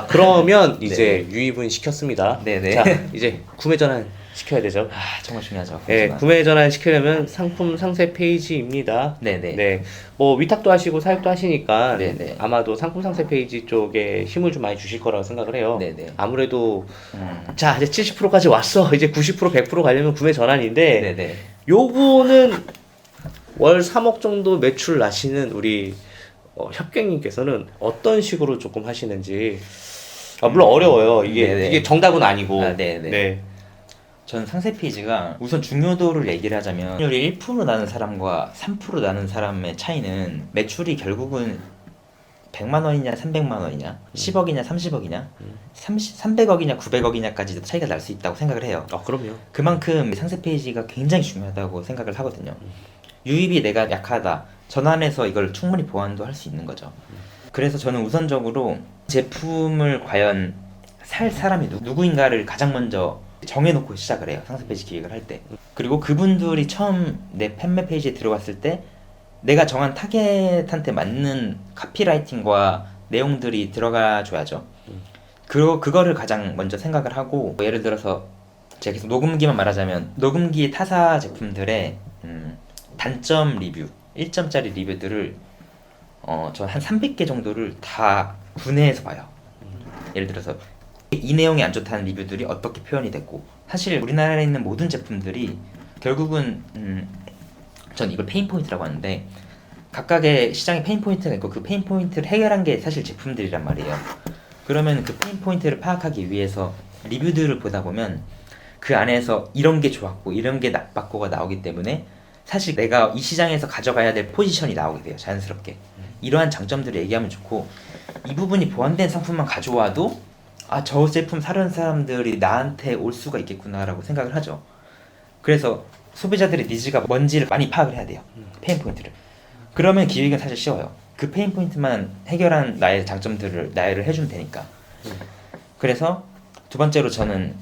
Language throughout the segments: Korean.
그러면 이제 네. 유입은 시켰습니다. 네네. 자, 이제 구매 전환 시켜야 되죠. 아, 정말 중요하죠. 네, 그렇지만. 구매 전환 시키려면 상품 상세 페이지입니다. 네네. 네, 뭐 위탁도 하시고 사육도 하시니까 네네. 아마도 상품 상세 페이지 쪽에 힘을 좀 많이 주실 거라고 생각을 해요. 네네. 아무래도 음. 자 이제 70%까지 왔어. 이제 90% 100% 가려면 구매 전환인데 네네. 요거는 월 3억 정도 매출 나시는 우리 협객님께서는 어떤 식으로 조금 하시는지. 물론 어려워요. 이게 네네. 이게 정답은 아니고. 아, 네네. 네. 전 상세 페이지가 우선 중요도를 얘기를 하자면 매출이 1% 나는 사람과 3% 나는 사람의 차이는 매출이 결국은 100만 원이냐 300만 원이냐 10억이냐 30억이냐 300억이냐 900억이냐까지도 차이가 날 수 있다고 생각을 해요. 그럼요. 그만큼 상세 페이지가 굉장히 중요하다고 생각을 하거든요. 유입이 내가 약하다. 전환해서 이걸 충분히 보완도 할 수 있는 거죠. 그래서 저는 우선적으로 제품을 과연 살 사람이 누구인가를 가장 먼저 정해놓고 시작을 해요. 상세 페이지 기획을 할 때. 그리고 그분들이 처음 내 판매 페이지에 들어갔을 때 내가 정한 타겟한테 맞는 카피라이팅과 내용들이 들어가 줘야죠. 그리고 그거를 가장 먼저 생각을 하고 예를 들어서 제가 계속 녹음기만 말하자면 녹음기 타사 제품들의 단점 리뷰 1점짜리 리뷰들을 저 한 300개 정도를 다 분해해서 봐요. 예를 들어서 이 내용이 안 좋다는 리뷰들이 어떻게 표현이 됐고 사실 우리나라에 있는 모든 제품들이 결국은 전 이걸 페인 포인트라고 하는데 각각의 시장에 페인 포인트가 있고 그 페인 포인트를 해결한 게 사실 제품들이란 말이에요. 그러면 그 페인 포인트를 파악하기 위해서 리뷰들을 보다 보면 그 안에서 이런 게 좋았고 이런 게 나빴고가 나오기 때문에 사실 내가 이 시장에서 가져가야 될 포지션이 나오게 돼요. 자연스럽게. 이러한 장점들을 얘기하면 좋고 이 부분이 보완된 상품만 가져와도 저 제품 사려는 사람들이 나한테 올 수가 있겠구나라고 생각을 하죠. 그래서 소비자들의 니즈가 뭔지를 많이 파악을 해야 돼요. 페인 포인트를. 그러면 기획은 사실 쉬워요. 그 페인 포인트만 해결한 나의 장점들을 나열을 해주면 되니까. 그래서 두 번째로 저는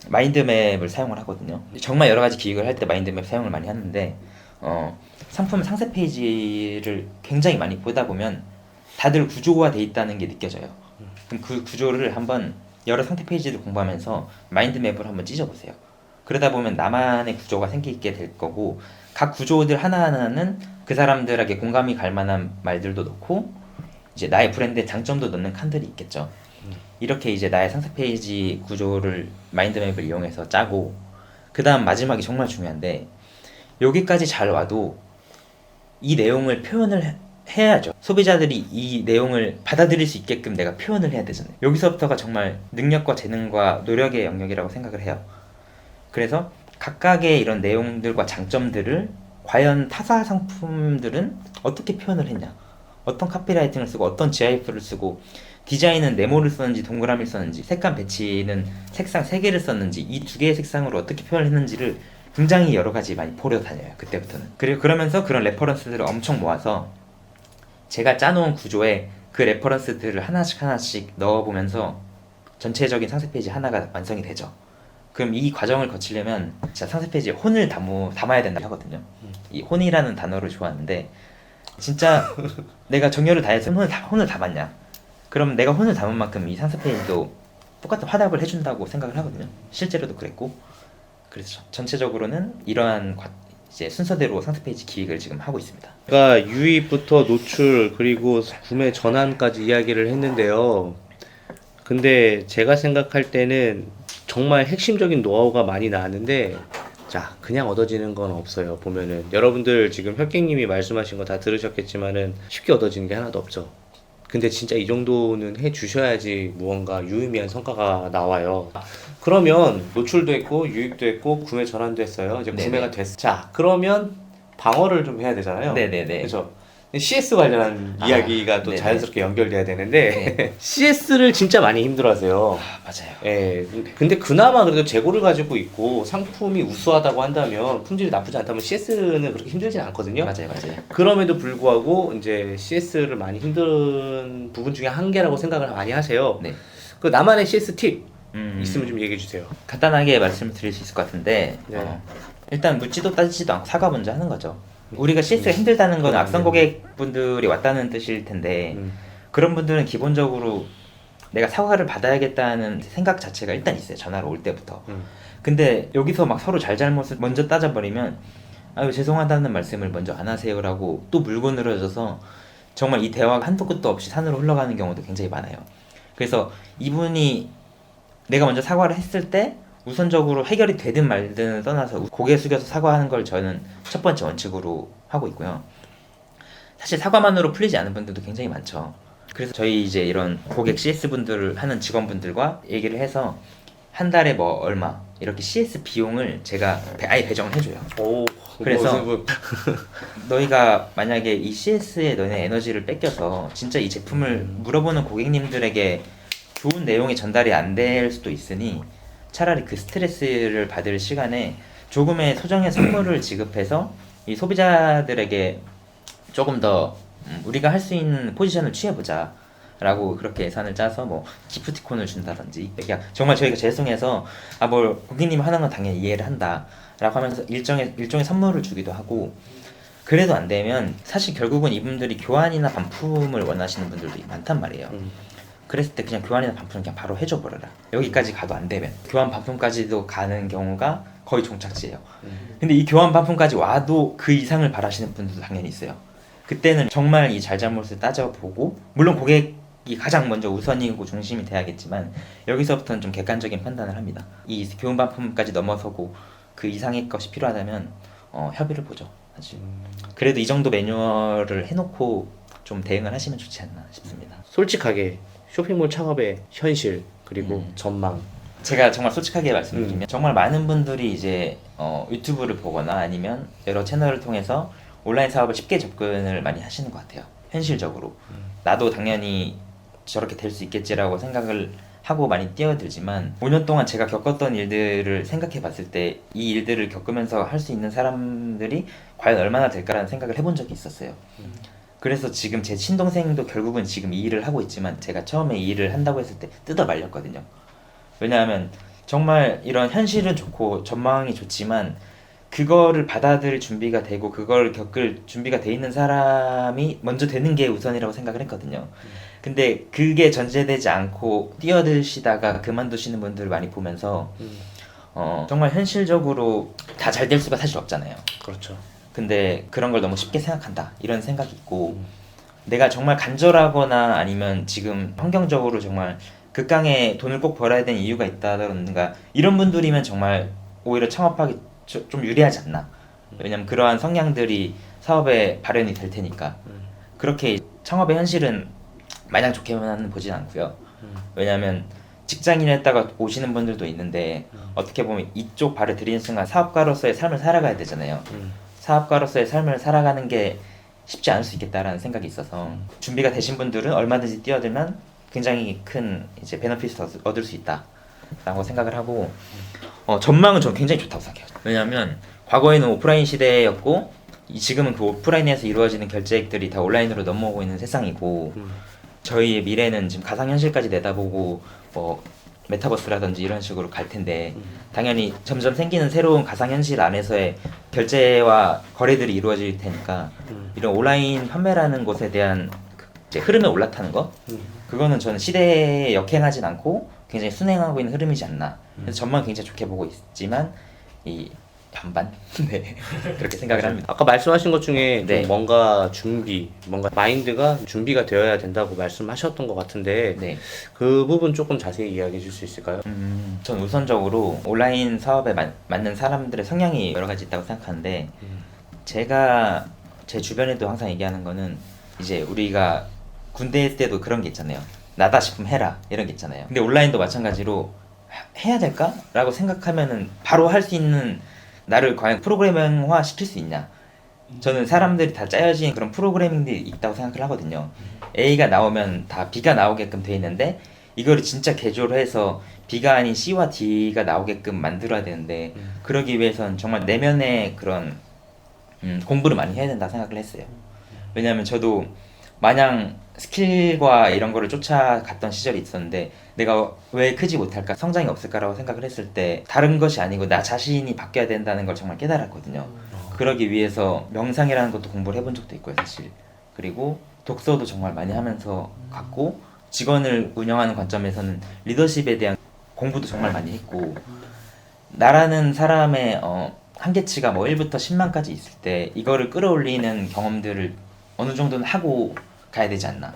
마인드맵을 사용을 하거든요. 정말 여러 가지 기획을 할 때 마인드맵 사용을 많이 하는데 상품 상세 페이지를 굉장히 많이 보다 보면 다들 구조화돼 있다는 게 느껴져요. 그럼 그 구조를 한번 여러 상태 페이지를 공부하면서 마인드맵을 한번 찢어보세요. 그러다 보면 나만의 구조가 생기게 될 거고 각 구조들 하나하나는 그 사람들에게 공감이 갈 만한 말들도 넣고 이제 나의 브랜드의 장점도 넣는 칸들이 있겠죠. 이렇게 이제 나의 상세 페이지 구조를 마인드맵을 이용해서 짜고 그 다음 마지막이 정말 중요한데 여기까지 잘 와도 이 내용을 표현을 해야죠. 소비자들이 이 내용을 받아들일 수 있게끔 내가 표현을 해야 되잖아요. 여기서부터가 정말 능력과 재능과 노력의 영역이라고 생각을 해요. 그래서 각각의 이런 내용들과 장점들을 과연 타사 상품들은 어떻게 표현을 했냐, 어떤 카피라이팅을 쓰고 어떤 GIF를 쓰고 디자인은 네모를 썼는지 동그라미를 썼는지 색감 배치는 색상 3개를 썼는지 이 2개의 색상으로 어떻게 표현을 했는지를 굉장히 여러 가지 많이 보려 다녀요. 그때부터는. 그리고 그러면서 그런 레퍼런스들을 엄청 모아서 제가 짜놓은 구조에 그 레퍼런스들을 하나씩 넣어보면서 전체적인 상세 페이지 하나가 완성이 되죠. 그럼 이 과정을 거치려면 진짜 상세 페이지에 혼을 담아야 된다고 하거든요. 이 혼이라는 단어를 좋아하는데 진짜 내가 정열을 다해서 혼을 담았냐, 그럼 내가 혼을 담은 만큼 이 상세 페이지도 똑같은 화답을 해준다고 생각을 하거든요. 실제로도 그랬고. 그래서 전체적으로는 이러한 이제 순서대로 상세 페이지 기획을 지금 하고 있습니다. 그러니까 유입부터 노출 그리고 구매 전환까지 이야기를 했는데요. 근데 제가 생각할 때는 정말 핵심적인 노하우가 많이 나왔는데 자 그냥 얻어지는 건 없어요. 보면은 여러분들 지금 혁객님이 말씀하신 거 다 들으셨겠지만은 쉽게 얻어지는 게 하나도 없죠. 근데 진짜 이 정도는 해 주셔야지 무언가 유의미한 성과가 나와요. 그러면 노출도 했고 유입도 했고 구매 전환도 했어요. 이제 네네. 구매가 됐어. 자 그러면 방어를 좀 해야 되잖아요. 네네네. 그래서 CS 관련한 이야기가 또 네네. 자연스럽게 연결돼야 되는데 CS를 진짜 많이 힘들어하세요. 맞아요. 예. 근데 그나마 그래도 재고를 가지고 있고 상품이 우수하다고 한다면 품질이 나쁘지 않다면 CS는 그렇게 힘들진 않거든요. 맞아요. 그럼에도 불구하고 이제 CS를 많이 힘든 부분 중에 한 개라고 생각을 많이 하세요. 네. 그 나만의 CS 팁 있으면 좀 얘기해 주세요. 간단하게 말씀을 드릴 수 있을 것 같은데 네. 일단 묻지도 따지지도 않고 사과 먼저 하는 거죠. 우리가 CS가 힘들다는 건 앞선 고객분들이 왔다는 뜻일 텐데 그런 분들은 기본적으로 내가 사과를 받아야겠다는 생각 자체가 일단 있어요. 전화로 올 때부터. 근데 여기서 막 서로 잘잘못을 먼저 따져버리면 아유 죄송하다는 말씀을 먼저 안 하세요라고 또 물고 늘어져서 정말 이 대화가 한도 끝도 없이 산으로 흘러가는 경우도 굉장히 많아요. 그래서 이분이 내가 먼저 사과를 했을 때 우선적으로 해결이 되든 말든을 떠나서 고개 숙여서 사과하는 걸 저는 첫 번째 원칙으로 하고 있고요. 사실 사과만으로 풀리지 않은 분들도 굉장히 많죠. 그래서 저희 이제 이런 고객 CS 분들을 하는 직원분들과 얘기를 해서 한 달에 뭐 얼마 이렇게 CS 비용을 제가 아예 배정을 해줘요. 오, 그래서 너희가 만약에 이 CS에 너네 에너지를 뺏겨서 진짜 이 제품을 물어보는 고객님들에게 좋은 내용이 전달이 안 될 수도 있으니 차라리 그 스트레스를 받을 시간에 조금의 소정의 선물을 지급해서 이 소비자들에게 조금 더 우리가 할 수 있는 포지션을 취해보자 라고 그렇게 예산을 짜서 뭐 기프티콘을 준다든지 그냥 정말 저희가 죄송해서 뭘 고객님이 하는 건 당연히 이해를 한다 라고 하면서 일종의 선물을 주기도 하고 그래도 안 되면 사실 결국은 이분들이 교환이나 반품을 원하시는 분들도 많단 말이에요. 그랬을 때 그냥 교환이나 반품을 그냥 바로 해줘 버려라. 여기까지 가도 안 되면 교환 반품까지도 가는 경우가 거의 종착지예요. 근데 이 교환 반품까지 와도 그 이상을 바라시는 분들도 당연히 있어요. 그때는 정말 이 잘잘못을 따져보고 물론 고객이 가장 먼저 우선이고 중심이 돼야겠지만 여기서부터는 좀 객관적인 판단을 합니다. 이 교환 반품까지 넘어서고 그 이상의 것이 필요하다면 협의를 보죠. 사실. 그래도 이 정도 매뉴얼을 해놓고 좀 대응을 하시면 좋지 않나 싶습니다. 솔직하게 쇼핑몰 창업의 현실 그리고 전망. 제가 정말 솔직하게 말씀드리면 정말 많은 분들이 이제 유튜브를 보거나 아니면 여러 채널을 통해서 온라인 사업을 쉽게 접근을 많이 하시는 것 같아요. 현실적으로. 나도 당연히 저렇게 될 수 있겠지라고 생각을 하고 많이 뛰어들지만 5년 동안 제가 겪었던 일들을 생각해 봤을 때 이 일들을 겪으면서 할 수 있는 사람들이 과연 얼마나 될까라는 생각을 해본 적이 있었어요. 그래서 지금 제 친동생도 결국은 지금 이 일을 하고 있지만 제가 처음에 이 일을 한다고 했을 때 뜯어 말렸거든요. 왜냐하면 정말 이런 현실은 좋고 전망이 좋지만 그거를 받아들일 준비가 되고 그걸 겪을 준비가 돼 있는 사람이 먼저 되는 게 우선이라고 생각을 했거든요. 근데 그게 전제되지 않고 뛰어드시다가 그만두시는 분들을 많이 보면서 정말 현실적으로 다 잘 될 수가 사실 없잖아요. 그렇죠. 근데 그런 걸 너무 쉽게 생각한다 이런 생각이 있고 내가 정말 간절하거나 아니면 지금 환경적으로 정말 극강의 돈을 꼭 벌어야 되는 이유가 있다던가 이런 분들이면 정말 오히려 창업하기 좀 유리하지 않나. 왜냐면 그러한 성향들이 사업에 발현이 될 테니까. 그렇게 창업의 현실은 마냥 좋게만 보진 않고요. 왜냐면 직장인을 했다가 오시는 분들도 있는데 어떻게 보면 이쪽 발을 들이는 순간 사업가로서의 삶을 살아가야 되잖아요. 사업가로서의 삶을 살아가는 게 쉽지 않을 수 있겠다라는 생각이 있어서 준비가 되신 분들은 얼마든지 뛰어들면 굉장히 큰 이제 베너핏을 얻을 수 있다라고 생각을 하고 전망은 저는 굉장히 좋다고 생각해요. 왜냐하면 과거에는 오프라인 시대였고 지금은 그 오프라인에서 이루어지는 결제액들이 다 온라인으로 넘어오고 있는 세상이고 저희의 미래는 지금 가상현실까지 내다보고 뭐 메타버스라든지 이런 식으로 갈 텐데 당연히 점점 생기는 새로운 가상현실 안에서의 결제와 거래들이 이루어질 테니까 이런 온라인 판매라는 것에 대한 이제 흐름에 올라타는 거 그거는 저는 시대에 역행하진 않고 굉장히 순행하고 있는 흐름이지 않나. 그래서 전망 굉장히 좋게 보고 있지만 이 반반 네 그렇게 생각을 합니다. 아까 말씀하신 것 중에 네. 좀 뭔가 뭔가 마인드가 준비가 되어야 된다고 말씀하셨던 것 같은데 네. 그 부분 조금 자세히 이야기해 줄 수 있을까요? 전 우선적으로 온라인 사업에 맞는 사람들의 성향이 여러 가지 있다고 생각하는데 제가 제 주변에도 항상 얘기하는 거는 이제 우리가 군대 때도 그런 게 있잖아요. 나다 싶으면 해라 이런 게 있잖아요. 근데 온라인도 마찬가지로 해야 될까? 라고 생각하면은 바로 할 수 있는 나를 과연 프로그래밍화 시킬 수 있냐? 저는 사람들이 다 짜여진 그런 프로그래밍들이 있다고 생각을 하거든요. A가 나오면 다 B가 나오게끔 돼 있는데 이거를 진짜 개조를 해서 B가 아닌 C와 D가 나오게끔 만들어야 되는데 그러기 위해서는 정말 내면의 그런 공부를 많이 해야 된다 생각을 했어요. 왜냐하면 저도 마냥 스킬과 이런 거를 쫓아갔던 시절이 있었는데 내가 왜 크지 못할까 성장이 없을까라고 생각을 했을 때 다른 것이 아니고 나 자신이 바뀌어야 된다는 걸 정말 깨달았거든요. 그러기 위해서 명상이라는 것도 공부를 해본 적도 있고요 사실. 그리고 독서도 정말 많이 하면서 갔고 직원을 운영하는 관점에서는 리더십에 대한 공부도 정말 많이 했고, 나라는 사람의 한계치가 뭐 1부터 10만까지 있을 때 이거를 끌어올리는 경험들을 어느 정도는 하고 가야 되지 않나.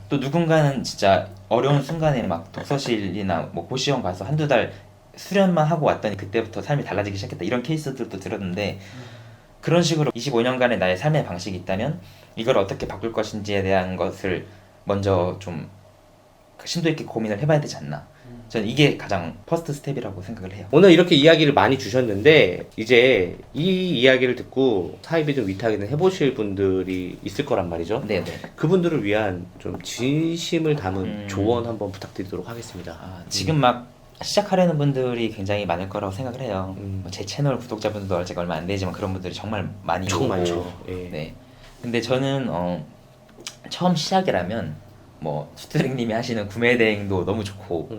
또 누군가는 진짜 어려운 순간에 막 독서실이나 뭐 고시원 가서 한두 달 수련만 하고 왔더니 그때부터 삶이 달라지기 시작했다, 이런 케이스들도 들었는데, 그런 식으로 25년간의 나의 삶의 방식이 있다면 이걸 어떻게 바꿀 것인지에 대한 것을 먼저 좀 심도 있게 고민을 해봐야 되지 않나. 저는 이게 가장 퍼스트 스텝이라고 생각을 해요. 오늘 이렇게 이야기를 많이 주셨는데 이제 이 이야기를 듣고 사이비든 위탁이든 해보실 분들이 있을 거란 말이죠. 네네. 그분들을 위한 좀 진심을 담은 조언 한번 부탁드리도록 하겠습니다. 지금 막 시작하려는 분들이 굉장히 많을 거라고 생각을 해요. 음. 뭐제 채널 구독자분들도 아직 얼마 안 되지만 그런 분들이 정말 많이 엄청 있고. 많죠. 예. 네. 근데 저는 처음 시작이라면 뭐 수트링님이 하시는 구매 대행도 너무 좋고,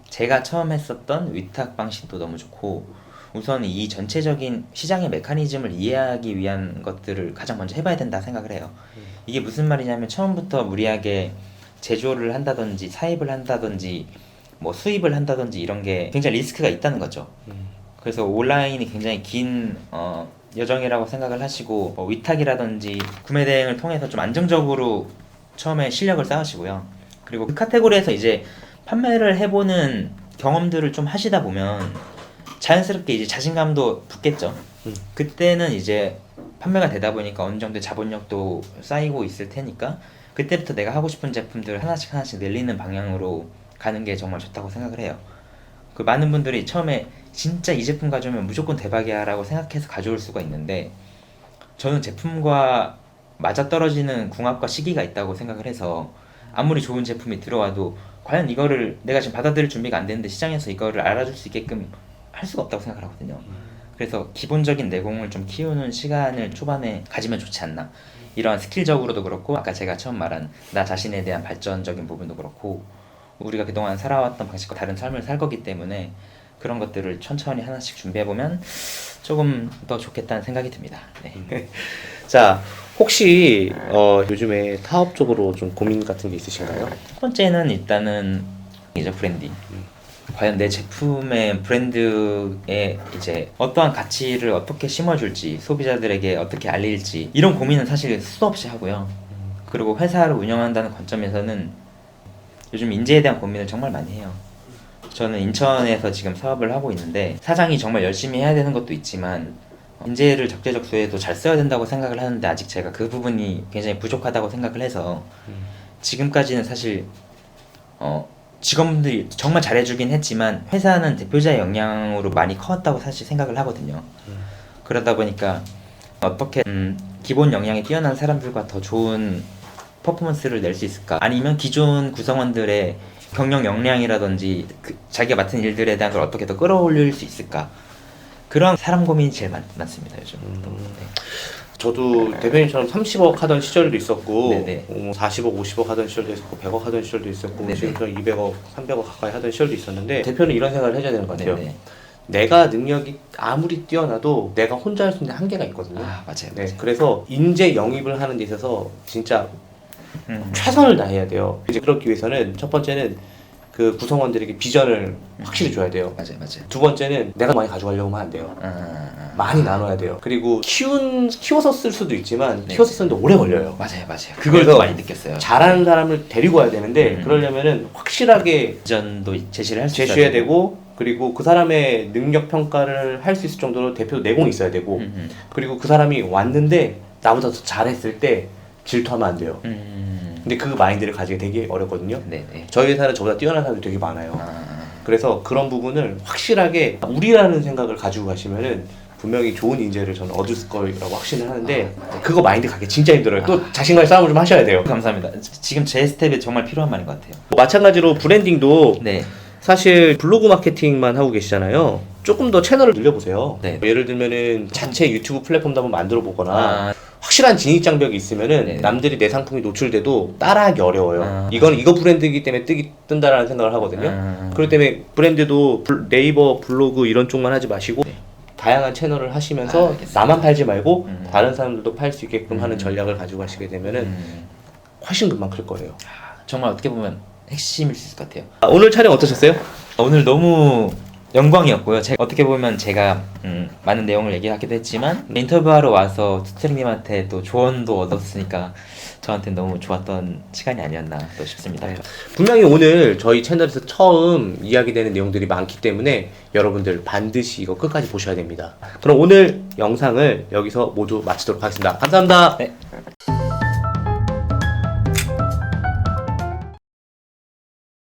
제가 처음 했었던 위탁 방식도 너무 좋고, 우선 이 전체적인 시장의 메커니즘을 이해하기 위한 것들을 가장 먼저 해봐야 된다 생각을 해요. 이게 무슨 말이냐면 처음부터 무리하게 제조를 한다든지 사입을 한다든지 뭐 수입을 한다든지 이런 게 굉장히 리스크가 있다는 거죠. 그래서 온라인이 굉장히 긴 여정이라고 생각을 하시고, 위탁이라든지 구매 대행을 통해서 좀 안정적으로 처음에 실력을 쌓으시고요. 그리고 그 카테고리에서 이제 판매를 해보는 경험들을 좀 하시다 보면 자연스럽게 이제 자신감도 붙겠죠. 그때는 이제 판매가 되다 보니까 어느 정도 자본력도 쌓이고 있을 테니까 그때부터 내가 하고 싶은 제품들을 하나씩 늘리는 방향으로 가는 게 정말 좋다고 생각을 해요. 그 많은 분들이 처음에 진짜 이 제품 가져오면 무조건 대박이야 라고 생각해서 가져올 수가 있는데, 저는 제품과 맞아떨어지는 궁합과 시기가 있다고 생각을 해서 아무리 좋은 제품이 들어와도 과연 이거를 내가 지금 받아들일 준비가 안 되는데 시장에서 이거를 알아줄 수 있게끔 할 수가 없다고 생각을 하거든요. 그래서 기본적인 내공을 좀 키우는 시간을 초반에 가지면 좋지 않나. 이러한 스킬적으로도 그렇고, 아까 제가 처음 말한 나 자신에 대한 발전적인 부분도 그렇고, 우리가 그동안 살아왔던 방식과 다른 삶을 살 거기 때문에 그런 것들을 천천히 하나씩 준비해보면 조금 더 좋겠다는 생각이 듭니다. 네. 자, 혹시 요즘에 사업 쪽으로 좀 고민 같은 게 있으신가요? 첫 번째는 일단은 이제 브랜딩. 과연 내 제품의 브랜드에 이제 어떠한 가치를 어떻게 심어줄지, 소비자들에게 어떻게 알릴지, 이런 고민은 사실 수도 없이 하고요. 그리고 회사를 운영한다는 관점에서는 요즘 인재에 대한 고민을 정말 많이 해요. 저는 인천에서 지금 사업을 하고 있는데 사장이 정말 열심히 해야 되는 것도 있지만 인재를 적재적소에도 잘 써야 된다고 생각을 하는데, 아직 제가 그 부분이 굉장히 부족하다고 생각을 해서 지금까지는 사실 직원분들이 정말 잘해주긴 했지만 회사는 대표자의 역량으로 많이 커왔다고 사실 생각을 하거든요. 그러다 보니까 어떻게 기본 역량이 뛰어난 사람들과 더 좋은 퍼포먼스를 낼 수 있을까, 아니면 기존 구성원들의 경영 역량이라든지 자기가 맡은 일들에 대한 걸 어떻게 더 끌어올릴 수 있을까, 그런 사람 고민이 제일 많습니다 요즘. 네. 저도 대표님처럼 30억 하던 시절도 있었고, 네네. 40억, 50억 하던 시절도 있었고, 100억 하던 시절도 있었고, 네네. 지금 200억, 300억 가까이 하던 시절도 있었는데, 대표는 이런 생각을 해줘야 되는 것 같아요. 네네. 내가 능력이 아무리 뛰어나도 내가 혼자 할 수 있는 한계가 있거든요. 맞아요. 네, 맞아요. 그래서 인재 영입을 하는 데 있어서 진짜 최선을 다해야 돼요. 이제 그렇기 위해서는 첫 번째는 그 구성원들에게 비전을 확실히 줘야 돼요. 맞아요. 두 번째는 내가 많이 가져가려고 하면 안 돼요. 많이 나눠야 돼요. 그리고 키워서 쓸 수도 있지만 네. 키워서 쓰는데 오래 걸려요. 맞아요. 그걸 그래서 더 많이 느꼈어요. 잘하는 사람을 데리고 와야 되는데 그러려면은 확실하게 비전도 제시를 할 수 제시해야 되고, 그리고 그 사람의 능력 평가를 할 수 있을 정도로 대표 내공이 있어야 되고, 그리고 그 사람이 왔는데 나보다 더 잘했을 때 질투하면 안 돼요. 근데 그 마인드를 가지게 되게 어렵거든요. 네네. 저희 회사는 저보다 뛰어난 사람들이 되게 많아요. 그래서 그런 부분을 확실하게 우리라는 생각을 가지고 가시면은 분명히 좋은 인재를 저는 얻을 거라고 확신을 하는데, 그거 마인드 가기 진짜 힘들어요. 또 자신과의 싸움을 좀 하셔야 돼요. 감사합니다. 지금 제 스텝에 정말 필요한 말인 것 같아요. 마찬가지로 브랜딩도 네. 사실 블로그 마케팅만 하고 계시잖아요. 조금 더 채널을 늘려보세요. 네. 예를 들면은 자체 유튜브 플랫폼도 한번 만들어 보거나, 아, 확실한 진입 장벽이 있으면은 네. 남들이 내 상품이 노출돼도 따라하기 어려워요. 아. 이거 브랜드이기 때문에 뜬다라는 생각을 하거든요. 그렇기 때문에 브랜드도 네이버, 블로그 이런 쪽만 하지 마시고 네. 다양한 채널을 하시면서 알겠습니다. 나만 팔지 말고 다른 사람들도 팔 수 있게끔 음. 하는 전략을 가지고 가시게 되면은 훨씬 금방 클 거예요. 정말 어떻게 보면 핵심일 수 있을 것 같아요. 오늘 촬영 어떠셨어요? 오늘 너무 영광이었고요. 어떻게 보면 제가 많은 내용을 얘기하기도 했지만 인터뷰하러 와서 투트링님한테 또 조언도 얻었으니까 저한테 너무 좋았던 시간이 아니었나 또 싶습니다. 분명히 오늘 저희 채널에서 처음 이야기되는 내용들이 많기 때문에 여러분들 반드시 이거 끝까지 보셔야 됩니다. 그럼 오늘 영상을 여기서 모두 마치도록 하겠습니다. 감사합니다. 네.